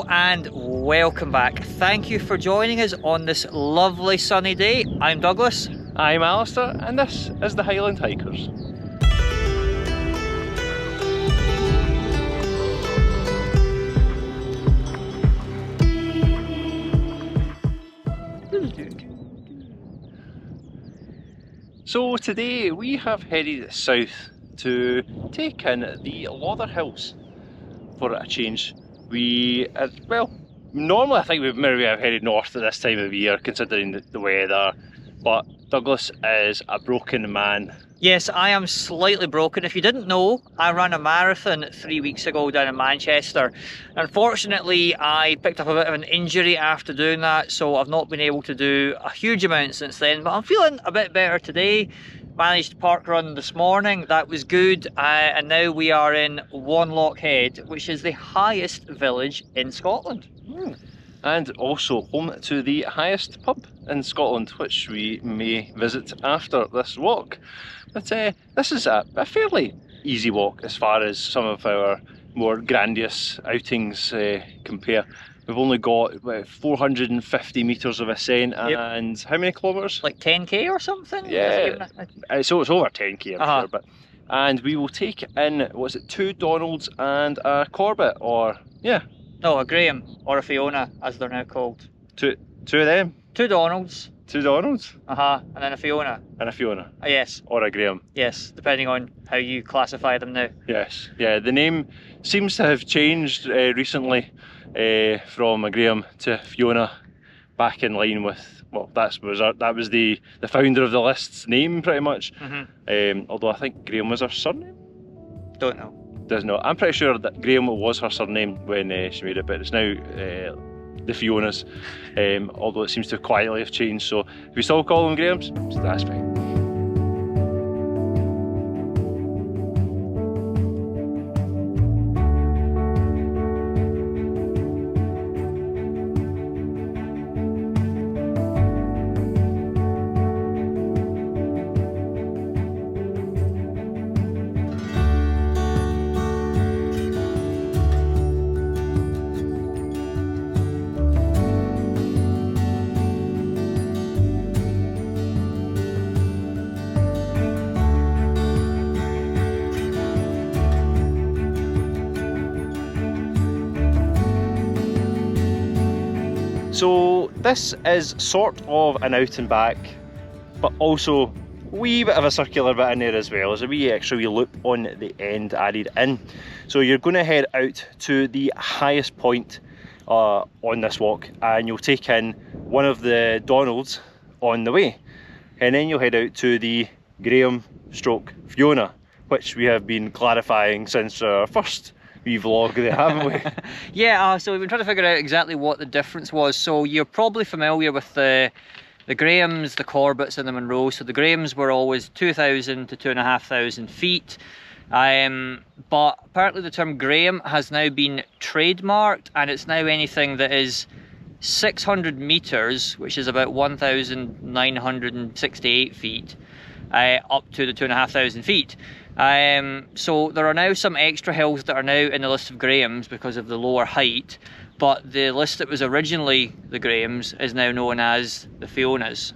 and welcome back. Thank you for joining us on this lovely sunny day. I'm Douglas. I'm Alistair, and this is the Highland Hikers. So today we have headed south to take in the Lowther Hills for a change. Well, normally I think we maybe have headed north at this time of year considering the weather, but Douglas is a broken man. Yes, I am slightly broken. If you didn't know, I ran a marathon 3 weeks ago down in Manchester. Unfortunately, I picked up a bit of an injury after doing that, so I've not been able to do a huge amount since then, but I'm feeling a bit better today. Managed to park run this morning, that was good, and now we are in Wanlockhead, which is the highest village in Scotland. And also home to the highest pub in Scotland, which we may visit after this walk. But this is a fairly easy walk as far as some of our more grandiose outings compare. We've only got 450 metres of ascent, and how many kilometres? Like 10k or something? Yeah, so it's over 10k I'm sure. And we will take in, what's it, 2 Donalds and a Corbett, or yeah. No, a Graham, or a Fiona, as they're now called. Two of them? 2 Donalds. 2 Donalds? And then a Fiona. And a Fiona? Yes. Or a Graham? Yes, depending on how you classify them now. Yes, yeah, the name seems to have changed recently from a Graham to Fiona, back in line with, well, that was the founder of the list's name pretty much. Although I think Graham was her surname? Don't know. Doesn't know. I'm pretty sure that Graham was her surname when she made it, but it's now the Fionas, although it seems to quietly have changed, so if we still call them Grahams, that's fine. So this is sort of an out and back, but also a wee bit of a circular bit in there as well. There's a wee extra wee loop on the end added in. So you're going to head out to the highest point on this walk, and you'll take in one of the Donalds on the way. And then you'll head out to the Graham stroke Fiona, which we have been clarifying since our first wee vlog there, haven't we? Yeah, so we've been trying to figure out exactly what the difference was. So you're probably familiar with the Grahams, the Corbetts and the Monroe. So the Grahams were always 2,000 to 2,500 feet. But apparently the term Graham has now been trademarked, and it's now anything that is 600 metres, which is about 1,968 feet, up to the 2,500 feet. So there are now some extra hills that are now in the list of Grahams because of the lower height, but the list that was originally the Grahams is now known as the Fionas,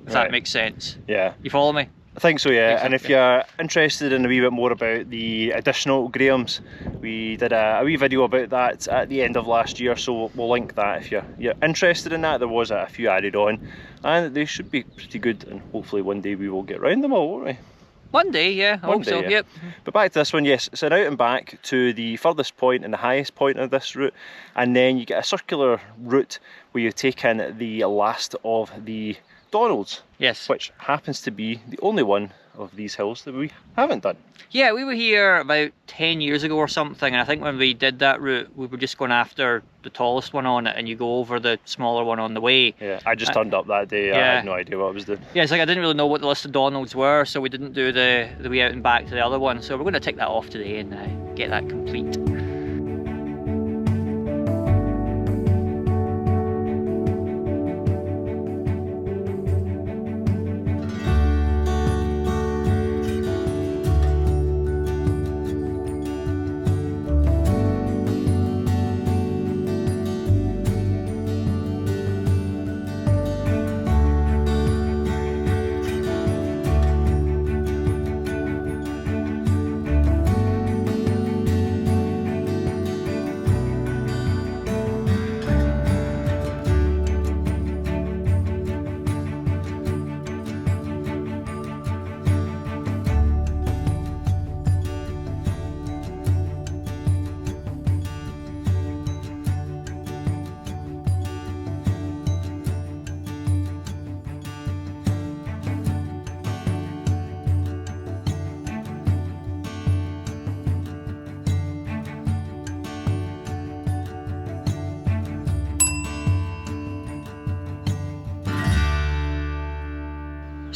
if that makes sense. Yeah. You follow me? I think so, yeah. And if you're interested in a wee bit more about the additional Grahams, we did a wee video about that at the end of last year, so we'll link that if you're interested in that. There was a few added on, and they should be pretty good, and hopefully one day we will get round them all, won't we? One day, yeah, I hope so, yeah. Yep. But back to this one, yes, it's an out and back to the furthest point and the highest point of this route, and then you get a circular route where you take in the last of the Donalds. Yes. Which happens to be the only one of these hills that we haven't done. Yeah, we were here about 10 years ago or something, and I think when we did that route, we were just going after the tallest one on it, and you go over the smaller one on the way. Yeah, I just turned up that day, I had no idea what I was doing. Yeah, it's like I didn't really know what the list of Donalds were, so we didn't do the way out and back to the other one, so we're going to tick that off today and get that complete.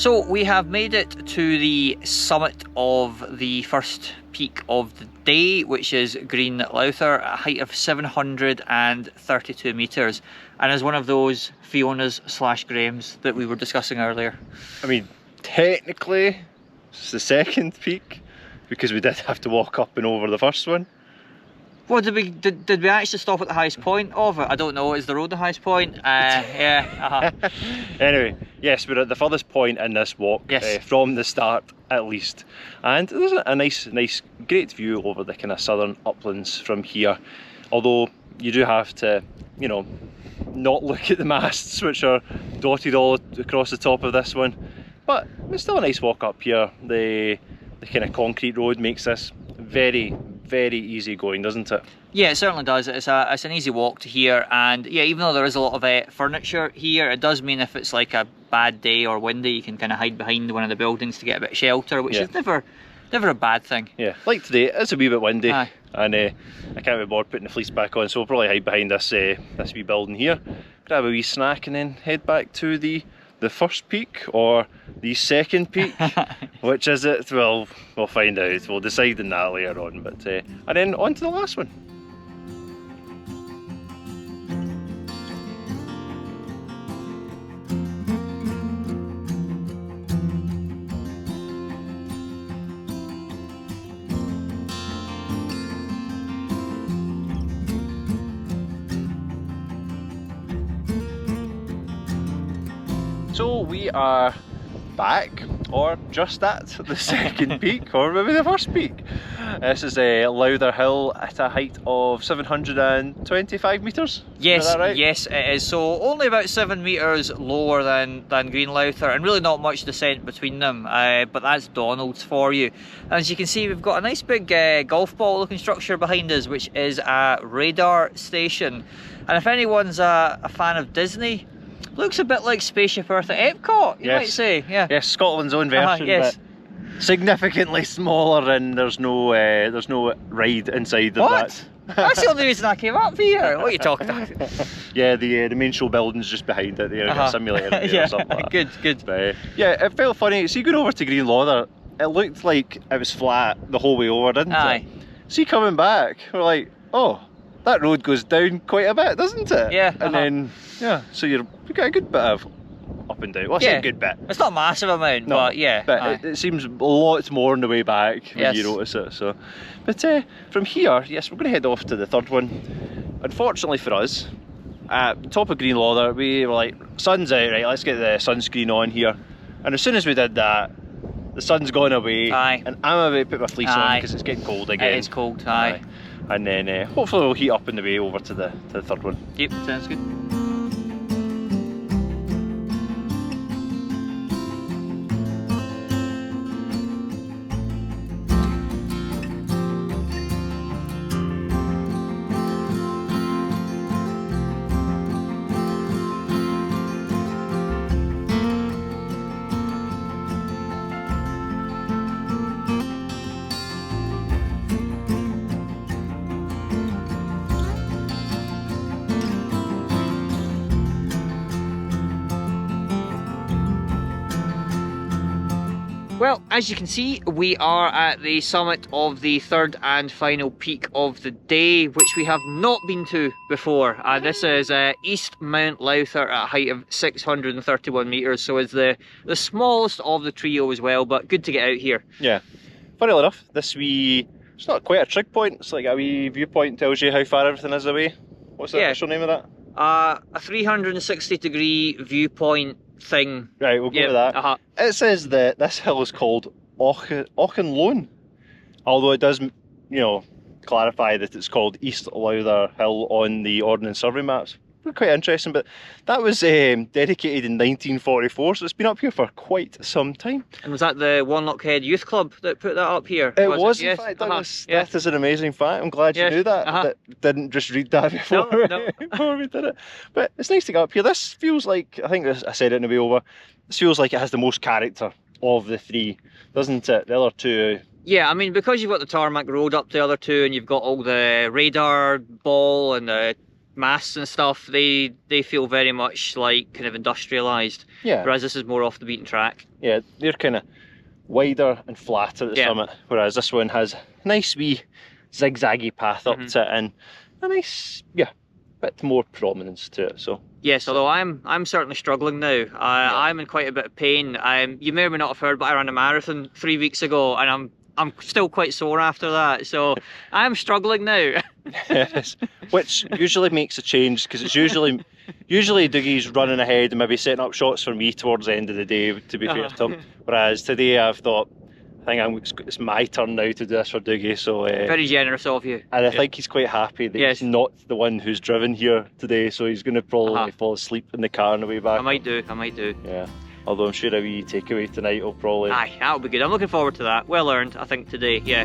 So we have made it to the summit of the first peak of the day, which is Green Lowther, at a height of 732 metres, and is one of those Fionas / Grahams that we were discussing earlier. I mean, technically it's the second peak because we did have to walk up and over the first one. Well, did we actually stop at the highest point of it? I don't know. Is the road the highest point? Yeah. Anyway, yes, we're at the furthest point in this walk, yes. From the start at least. And there's a nice, great view over the kind of southern uplands from here. Although you do have to, you know, not look at the masts, which are dotted all across the top of this one. But it's still a nice walk up here. The kind of concrete road makes this very easy going, doesn't it? Yeah, it certainly does. It's an easy walk to here, and yeah, even though there is a lot of furniture here, it does mean if it's like a bad day or windy, you can kind of hide behind one of the buildings to get a bit of shelter, which is never a bad thing. Yeah, like today, it's a wee bit windy. Aye. And I can't be bothered putting the fleece back on, so we'll probably hide behind this wee building here, grab a wee snack, and then head back to the first peak or the second peak. Which is it? Well, we'll find out. We'll decide on that later on. But and then on to the last one. So we are back, or just at the second peak, or maybe the first peak. This is Lowther Hill at a height of 725 metres. Yes, is that right? Yes, it is. So only about 7 metres lower than Green Lowther, and really not much descent between them. But that's Donald's for you. As you can see, we've got a nice big golf ball looking structure behind us, which is a radar station. And if anyone's a fan of Disney, looks a bit like Spaceship Earth at Epcot, you might say. Yeah. Yes, Scotland's own version, yes. But significantly smaller, and there's no ride inside of that. That's the only reason I came up here. What are you talking about? Yeah, the main show building's just behind it there, a simulator there or something like that. Good. But, yeah, it felt funny. See, going over to Green Lowther, it looked like it was flat the whole way over, didn't it? See, coming back, we're like, oh, that road goes down quite a bit, doesn't it? Yeah. And then, so you've got a good bit of up and down. Well, I say a good bit. It's not a massive amount, no, but yeah. But it seems lots more on the way back when you notice it. So, but from here, yes, we're going to head off to the third one. Unfortunately for us, at the top of Green Lowther, we were like, sun's out, right? Let's get the sunscreen on here. And as soon as we did that, the sun's gone away, and I'm about to put my fleece on because it's getting cold again. It is cold, aye. And then hopefully we'll heat up on the way over to the third one. Yep, sounds good. Well, as you can see, we are at the summit of the third and final peak of the day, which we have not been to before. This is East Mount Lowther at a height of 631 metres, so it's the smallest of the trio as well, but good to get out here. Yeah. Funnily enough, it's not quite a trig point, it's like a wee viewpoint, tells you how far everything is away. What's the actual name of that? A 360-degree viewpoint thing. Right, we'll go with that. It says that this hill is called Auchinleoin, although it does, clarify that it's called East Lowther Hill on the Ordnance Survey maps. Quite interesting, but that was dedicated in 1944, so it's been up here for quite some time. And was that the Wanlockhead Youth Club that put that up here? It was, in fact. That is an amazing fact. I'm glad you knew that. That didn't just read that before, before we did it. But it's nice to get up here. This feels like, I think I said it in the way over, this feels like it has the most character of the three, doesn't it? The other two... Yeah, I mean, because you've got the tarmac road up the other two, and you've got all the radar ball and the masts and stuff, they feel very much like kind of industrialized. Yeah. Whereas this is more off the beaten track. Yeah, they're kind of wider and flatter at the summit, whereas this one has a nice wee zigzaggy path up to it and a nice, bit more prominence to it. So yes, although I'm certainly struggling now. I'm in quite a bit of pain. You may or may not have heard, but I ran a marathon 3 weeks ago, and I'm still quite sore after that. So I'm struggling now. yes, which usually makes a change, because it's usually Dougie's running ahead and maybe setting up shots for me towards the end of the day, to be fair to him. Whereas today I've thought, I think it's my turn now to do this for Dougie. So very generous of you. And I think he's quite happy that he's not the one who's driven here today, so he's going to probably fall asleep in the car on the way back. I might do. Yeah. Although I'm sure a wee takeaway tonight will probably... Aye, that'll be good. I'm looking forward to that. Well earned, I think, today, yeah.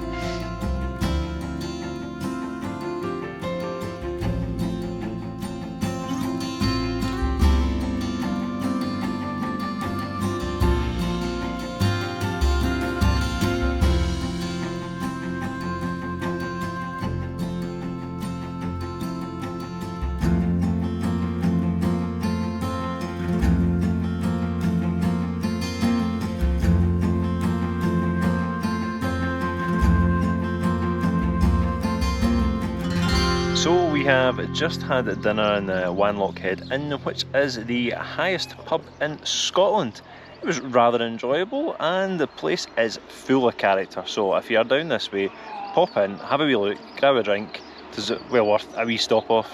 So we have just had dinner in the Wanlockhead Inn, which is the highest pub in Scotland. It was rather enjoyable and the place is full of character, so if you're down this way, pop in, have a wee look, grab a drink. Is it well worth a wee stop off?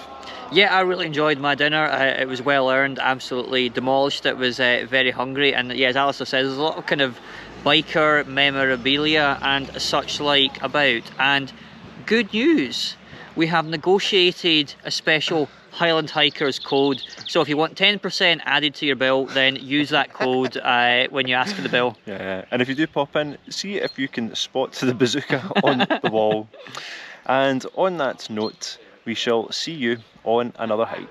Yeah, I really enjoyed my dinner. It was well earned, absolutely demolished. It was very hungry, and yeah, as Alistair says, there's a lot of kind of biker memorabilia and such like about. And good news, we have negotiated a special Highland Hikers code. So if you want 10% added to your bill, then use that code when you ask for the bill. Yeah, and if you do pop in, see if you can spot the bazooka on the wall. And on that note, we shall see you on another hike.